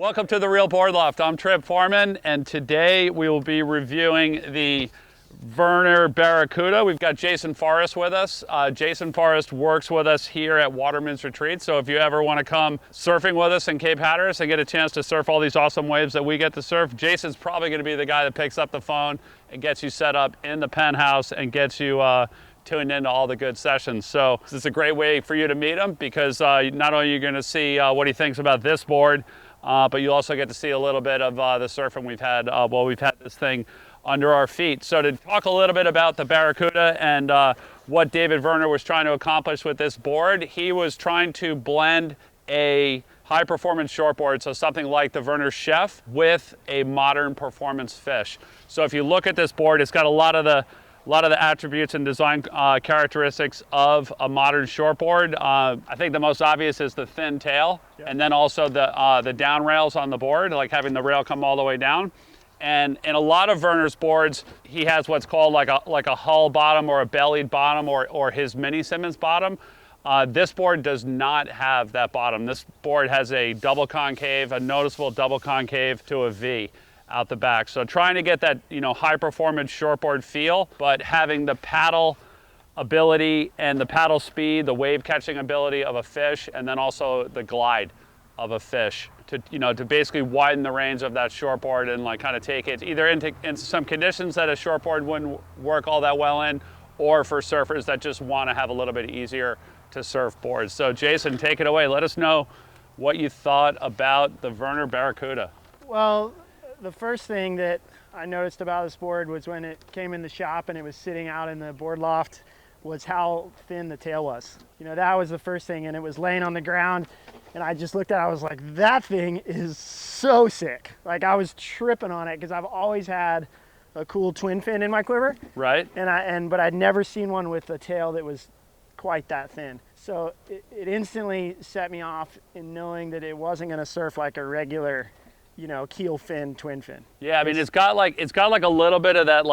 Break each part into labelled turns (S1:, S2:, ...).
S1: Welcome to the Real Board Loft. I'm Forman, and today we will be reviewing the Vernor Barracuda. We've got Jason Forrest with us. Jason Forrest works with us here at Watermen's Retreat, so if you ever want to come surfing with us in Cape Hatteras and get a chance to surf all these awesome waves that we get to surf, Jason's probably going to be the guy that picks up the phone and gets you set up in the penthouse and gets you tuned into all the good sessions. So this is a great way for you to meet him because not only are you going to see what he thinks about this board, but you also get to see a little bit of the surfing we've had while we've had this thing under our feet. So to talk a little bit about the Barracuda and what David Vernor was trying to accomplish with this board, he was trying to blend a high performance shortboard, so something like the Vernor Chef, with a modern performance fish. So if you look at this board, it's got a lot of the attributes and design characteristics of a modern shortboard. I think the most obvious is the thin tail, and then also the down rails on the board, like having the rail come all the way down. And in a lot of Vernor's boards, he has what's called like a hull bottom or a bellied bottom or his mini Simmons bottom. This board does not have that bottom. This board has a double concave, a noticeable double concave to a V out the back. So trying to get that, high performance shortboard feel, but having the paddle ability and the paddle speed, the wave catching ability of a fish, and then also the glide of a fish to basically widen the range of that shortboard and kind of take it either into some conditions that a shortboard wouldn't work all that well in, or for surfers that just want to have a little bit easier to surf boards. So Jason, take it away. Let us know what you thought about the Vernor Barracuda.
S2: Well, the first thing that I noticed about this board was when it came in the shop and it was sitting out in the board loft was how thin the tail was. That was the first thing, and it was laying on the ground, and I just looked at it, I was like, that thing is so sick. Like, I was tripping on it because I've always had a cool twin fin in my quiver.
S1: Right.
S2: But I'd never seen one with a tail that was quite that thin. So it instantly set me off in knowing that it wasn't going to surf like a regular keel fin, twin fin.
S1: Yeah, I mean, it's got like a little bit of that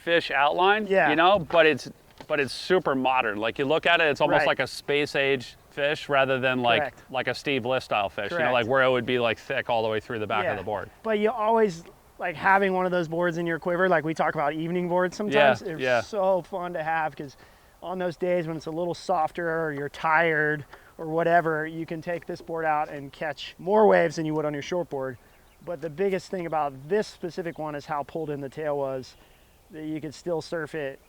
S1: fish outline,
S2: yeah.
S1: But it's super modern. Like, you look at it, it's almost like a space age fish rather than like a Steve List style fish,
S2: Correct.
S1: where it would be thick all the way through the back of the board.
S2: But you always having one of those boards in your quiver, like we talk about evening boards sometimes. They're so fun to have because on those days when it's a little softer or you're tired or whatever, you can take this board out and catch more waves than you would on your shortboard. But the biggest thing about this specific one is how pulled in the tail was, that you could still surf it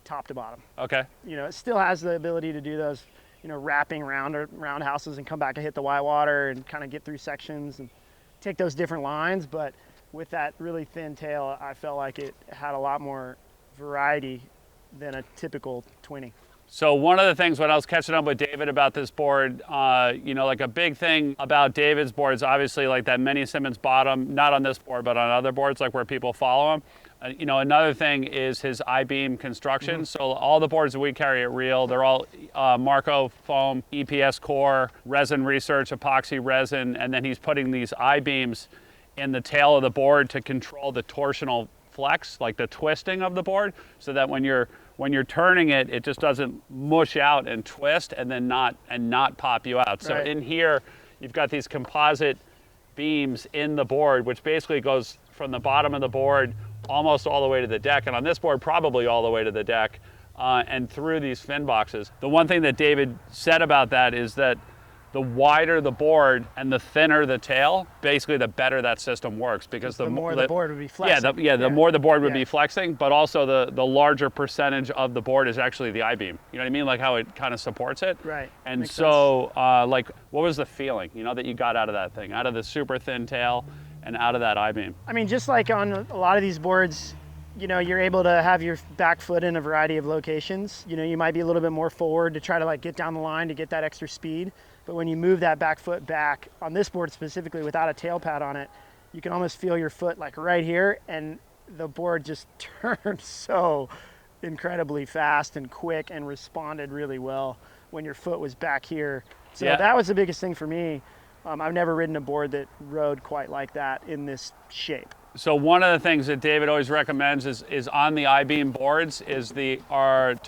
S2: top to bottom.
S1: Okay.
S2: It still has the ability to do those, wrapping roundhouses and come back and hit the white water and kind of get through sections and take those different lines. But with that really thin tail, I felt like it had a lot more variety than a typical 20.
S1: So one of the things when I was catching up with David about this board, a big thing about David's board is obviously that mini Simmons bottom, not on this board, but on other boards where people follow him. Another thing is his I-beam construction. Mm-hmm. So all the boards that we carry at Reel, they're all Marco foam, EPS core, resin research, epoxy resin, and then he's putting these I-beams in the tail of the board to control the torsional flex, like the twisting of the board, so that when you're turning it, it just doesn't mush out and twist and then not pop you out. So in here, you've got these composite beams in the board, which basically goes from the bottom of the board almost all the way to the deck, and on this board probably all the way to the deck, and through these fin boxes. The one thing that David said about that is that the wider the board and the thinner the tail, basically the better that system works, because the more
S2: the board would be flexing.
S1: The more the board would be flexing, but also the larger percentage of the board is actually the I-beam. You know what I mean? Like how it kind of supports it.
S2: Right.
S1: And
S2: Makes
S1: so, what was the feeling, that you got out of that thing, out of the super thin tail and out of that I-beam?
S2: I mean, just like on a lot of these boards, you're able to have your back foot in a variety of locations. You might be a little bit more forward to try to get down the line to get that extra speed. But when you move that back foot back, on this board specifically without a tail pad on it, you can almost feel your foot right here, and the board just turned so incredibly fast and quick and responded really well when your foot was back here. So that was the biggest thing for me. I've never ridden a board that rode quite like that in this shape.
S1: So one of the things that David always recommends is on the I-beam boards to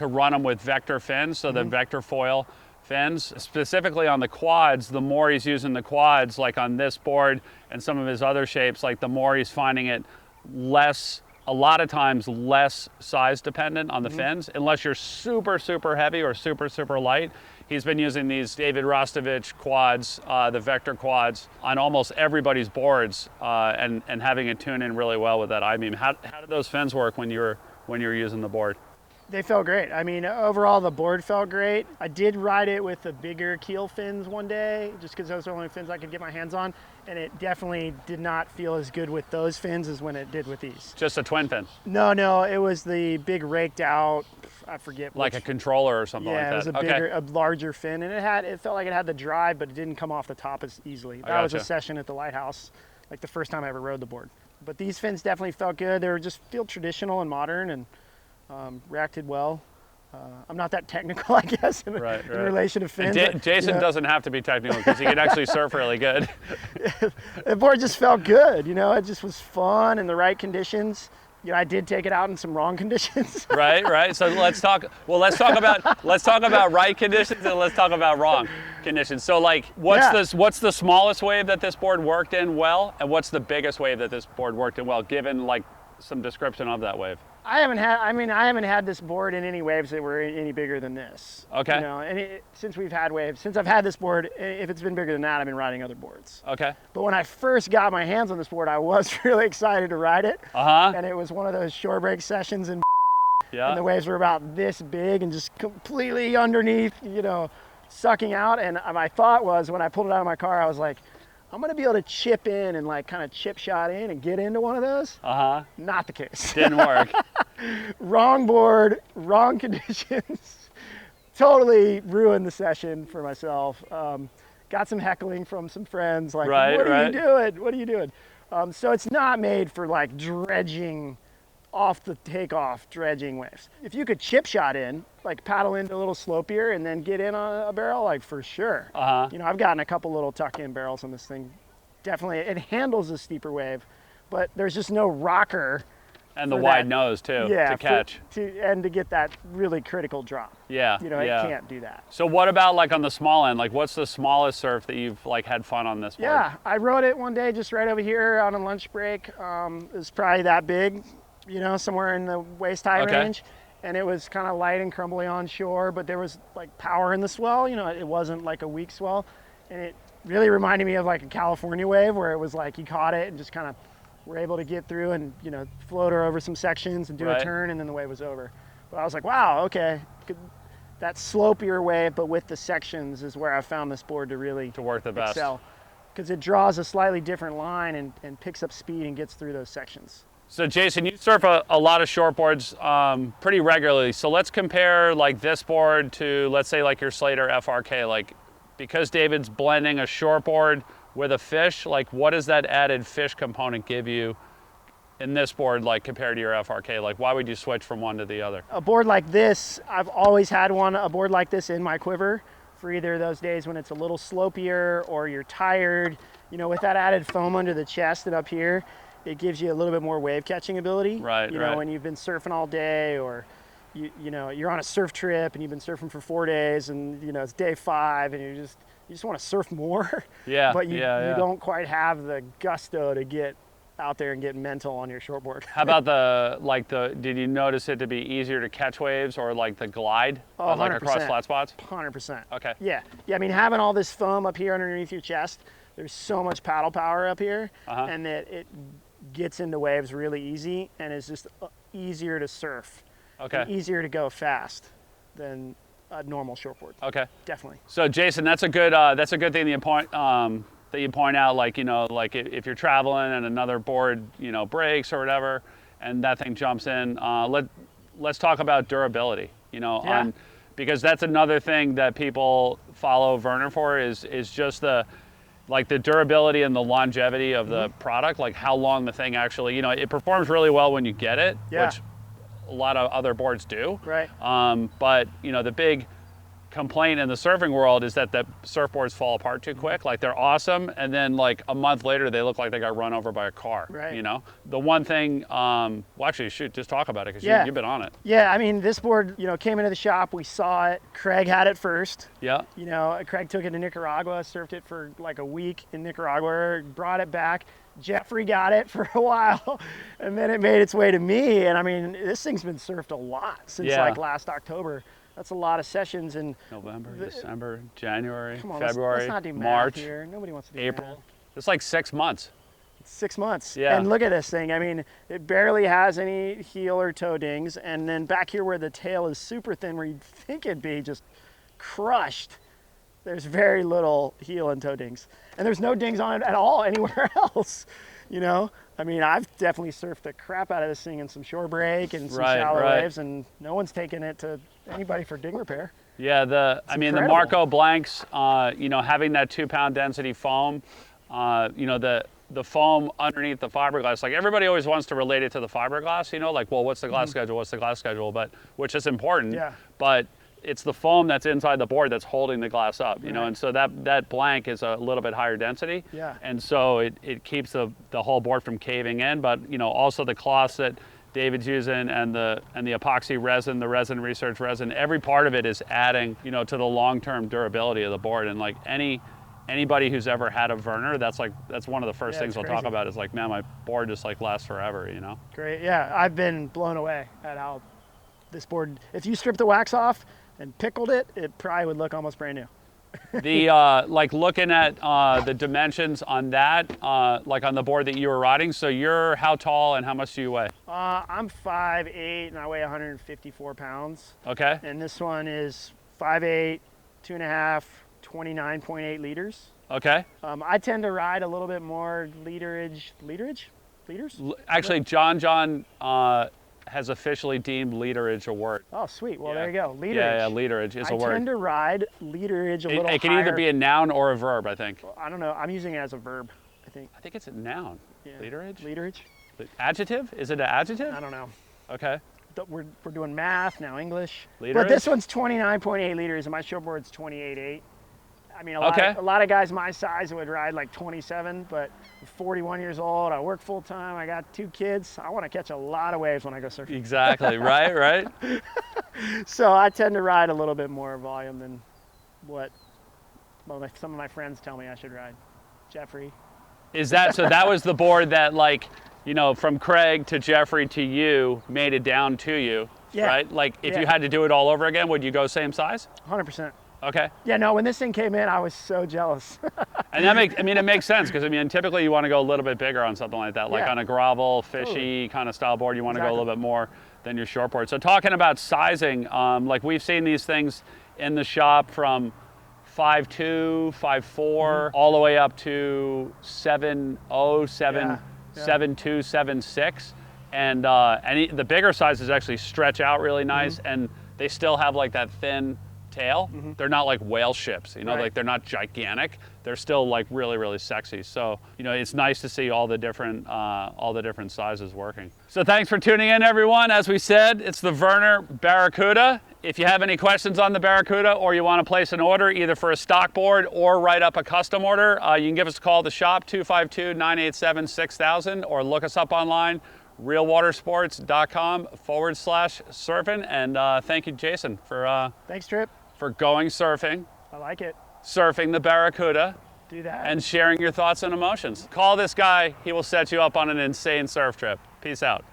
S1: run them with vector fins, so the vector foil fins, specifically on the quads. The more he's using the quads, like on this board and some of his other shapes, like the more he's finding it less, a lot of times less size dependent on the fins, unless you're super, super heavy or super, super light. He's been using these David Rostovich quads, the Vector quads, on almost everybody's boards, and having it tune in really well with that I-beam. How did those fins work when you were using the board?
S2: They felt great. I mean, overall the board felt great. I did ride it with the bigger keel fins one day, just because those are the only fins I could get my hands on, and it definitely did not feel as good with those fins as when it did with these.
S1: Just a twin fin?
S2: No, it was the big raked out, I forget.
S1: Like a controller or something like that?
S2: Yeah, it was a bigger, a larger fin, and it felt like it had the drive, but it didn't come off the top as easily. That was a session at the lighthouse, like the first time I ever rode the board. But these fins definitely felt good. They were just feel traditional and modern, and reacted well. I'm not that technical, I guess, in relation to fins.
S1: Jason doesn't have to be technical because he can actually surf really good.
S2: The board just felt good, it just was fun in the right conditions. I did take it out in some wrong conditions.
S1: Right. So let's talk about right conditions, and let's talk about wrong conditions. So like, what's the smallest wave that this board worked in well, and what's the biggest wave that this board worked in well, given like some description of that wave?
S2: I haven't had this board in any waves that were any bigger than this.
S1: Okay.
S2: And since I've had this board, if it's been bigger than that, I've been riding other boards.
S1: Okay.
S2: But when I first got my hands on this board, I was really excited to ride it. And it was one of those shore break sessions, and the waves were about this big and just completely underneath, sucking out. And my thought was, when I pulled it out of my car, I was like, I'm gonna be able to chip in and like kind of chip shot in and get into one of those. Not the case.
S1: Didn't work.
S2: Wrong board, wrong conditions. Totally ruined the session for myself. Got some heckling from some friends, like, what are you doing? What are you doing? So it's not made for like dredging, off the takeoff dredging waves. If you could chip shot in, like paddle into a little slopier and then get in on a barrel, like for sure. I've gotten a couple little tuck-in barrels on this thing. Definitely, it handles a steeper wave, but there's just no rocker.
S1: And the wide nose too, to catch.
S2: And to get that really critical drop. It can't do that.
S1: So what about like on the small end? Like, what's the smallest surf that you've like had fun on this board?
S2: Yeah, I rode it one day just right over here on a lunch break. It was probably that big, somewhere in the waist high range. And it was kind of light and crumbly on shore, but there was like power in the swell. It wasn't like a weak swell. And it really reminded me of like a California wave, where it was like you caught it and just kind of were able to get through and, float her over some sections and do a turn, and then the wave was over. But I was like, wow, okay. That slopier wave, but with the sections, is where I found this board to really
S1: work the best.
S2: Excel. Because it draws a slightly different line and picks up speed and gets through those sections.
S1: So Jason, you surf a lot of shortboards pretty regularly. So let's compare like this board to, let's say, like your Slater FRK. Like, because David's blending a shortboard with a fish, like what does that added fish component give you in this board, like compared to your FRK? Like, why would you switch from one to the other?
S2: A board like this, I've always had a board like this in my quiver for either of those days when it's a little slopier or you're tired. With that added foam under the chest and up here, it gives you a little bit more wave catching ability. When you've been surfing all day, or you're on a surf trip and you've been surfing for 4 days, and it's day 5 and you just want to surf more. But you don't quite have the gusto to get out there and get mental on your shortboard.
S1: How about did you notice it to be easier to catch waves, or like the glide, like across flat spots?
S2: 100%.
S1: Okay.
S2: Yeah. I mean, having all this foam up here underneath your chest, there's so much paddle power up here, and that it gets into waves really easy, and is just easier to surf. And easier to go fast than a normal shortboard. Definitely.
S1: So Jason, that's a good thing that you point out. Like, like if you're traveling and another board, breaks or whatever, and that thing jumps in, let's talk about durability. Because that's another thing that people follow Vernor for is just the durability and the longevity of the product, like how long the thing actually, it performs really well when you get it, which a lot of other boards do.
S2: Right.
S1: But the big complaint in the surfing world is that the surfboards fall apart too quick. Like they're awesome, and then like a month later they look like they got run over by a car.
S2: Right.
S1: You know, the one thing. Well, actually, shoot, just talk about it because
S2: Yeah.
S1: you've been on it.
S2: Yeah, I mean, this board, you know, came into the shop, we saw it. Craig had it first.
S1: Yeah.
S2: You know, Craig took it to Nicaragua, surfed it for like a week in Nicaragua, brought it back. Jeffrey got it for a while, and then it made its way to me. And I mean, this thing's been surfed a lot since like last October. That's a lot of sessions in
S1: November, December, January,
S2: come on,
S1: February,
S2: let's not do math
S1: March,
S2: here. Nobody wants to do
S1: April.
S2: math.
S1: It's like 6 months.
S2: 6 months.
S1: Yeah.
S2: And look at this thing. I mean, it barely has any heel or toe dings. And then back here where the tail is super thin, where you'd think it'd be just crushed, there's very little heel and toe dings. And there's no dings on it at all anywhere else, you know? I mean, I've definitely surfed the crap out of this thing in some shore break and some shallow waves, and no one's taken it to anybody for ding repair.
S1: Yeah, the Marco Blanks, you know, having that 2-pound density foam, you know, the foam underneath the fiberglass, like everybody always wants to relate it to the fiberglass, you know, like, well, what's the glass schedule? What's the glass schedule? But which is important.
S2: Yeah.
S1: But it's the foam that's inside the board that's holding the glass up, you know, and so that blank is a little bit higher density.
S2: Yeah.
S1: And so it keeps the whole board from caving in, but, you know, also the cloths that David's using and the epoxy resin, the resin research resin, every part of it is adding, you know, to the long-term durability of the board. And like anybody who's ever had a Vernor, that's one of the first things we'll talk about is like, man, my board just like lasts forever, you know?
S2: Great, yeah, I've been blown away at how this board, if you strip the wax off and pickled it, it probably would look almost brand new.
S1: The like looking at the dimensions on that, like on the board that you were riding. So you're how tall and how much do you weigh?
S2: I'm 5'8" and I weigh 154 pounds.
S1: Okay.
S2: And this one is 5'8", 2.5, 29.8 liters.
S1: Okay.
S2: I tend to ride a little bit more liters?
S1: Actually, John has officially deemed literage a word.
S2: Oh, sweet. Well, there you go. Literage.
S1: Yeah, literage is a word.
S2: I tend to ride literage a little higher.
S1: It can either be a noun or a verb, I think.
S2: Well, I don't know. I'm using it as a verb, I think.
S1: I think it's a noun.
S2: Yeah.
S1: Literage?
S2: Literage?
S1: Adjective? Is it an adjective?
S2: I don't know.
S1: Okay.
S2: We're doing math, now English.
S1: Literage?
S2: But this one's 29.8 liters and my shortboard's 28.8. I mean, a lot of guys my size would ride like 27, but I'm 41 years old, I work full time, I got 2 kids. I want to catch a lot of waves when I go surfing.
S1: Exactly, right.
S2: So I tend to ride a little bit more volume than what some of my friends tell me I should ride. Jeffrey.
S1: Is that, so that was the board that, like, you know, from Craig to Jeffrey to you, made it down to you, right? Like, if you had to do it all over again, would you go same size?
S2: 100%.
S1: Okay.
S2: Yeah, no, when this thing came in, I was so jealous.
S1: And it makes sense, because, I mean, typically you want to go a little bit bigger on something like that. Like on a gravel, fishy kind of style board, you want to go a little bit more than your short board. So talking about sizing, like we've seen these things in the shop from 5'2", 5'4", all the way up to 7'0", 7'2", 7'6". And the bigger sizes actually stretch out really nice, and they still have like that thin tail. They're not like whale ships, you know, like they're not gigantic. They're still like really, really sexy. So, you know, it's nice to see all the different sizes working. So thanks for tuning in, everyone. As we said, it's the Vernor Barracuda. If you have any questions on the Barracuda, or you want to place an order either for a stock board or write up a custom order, you can give us a call at the shop, 252-987-6000, or look us up online, realwatersports.com/surfing. And thank you, Jason, for
S2: thanks, Trip.
S1: For going surfing.
S2: I like it.
S1: Surfing the Barracuda.
S2: Do that.
S1: And sharing your thoughts and emotions. Call this guy, he will set you up on an insane surf trip. Peace out.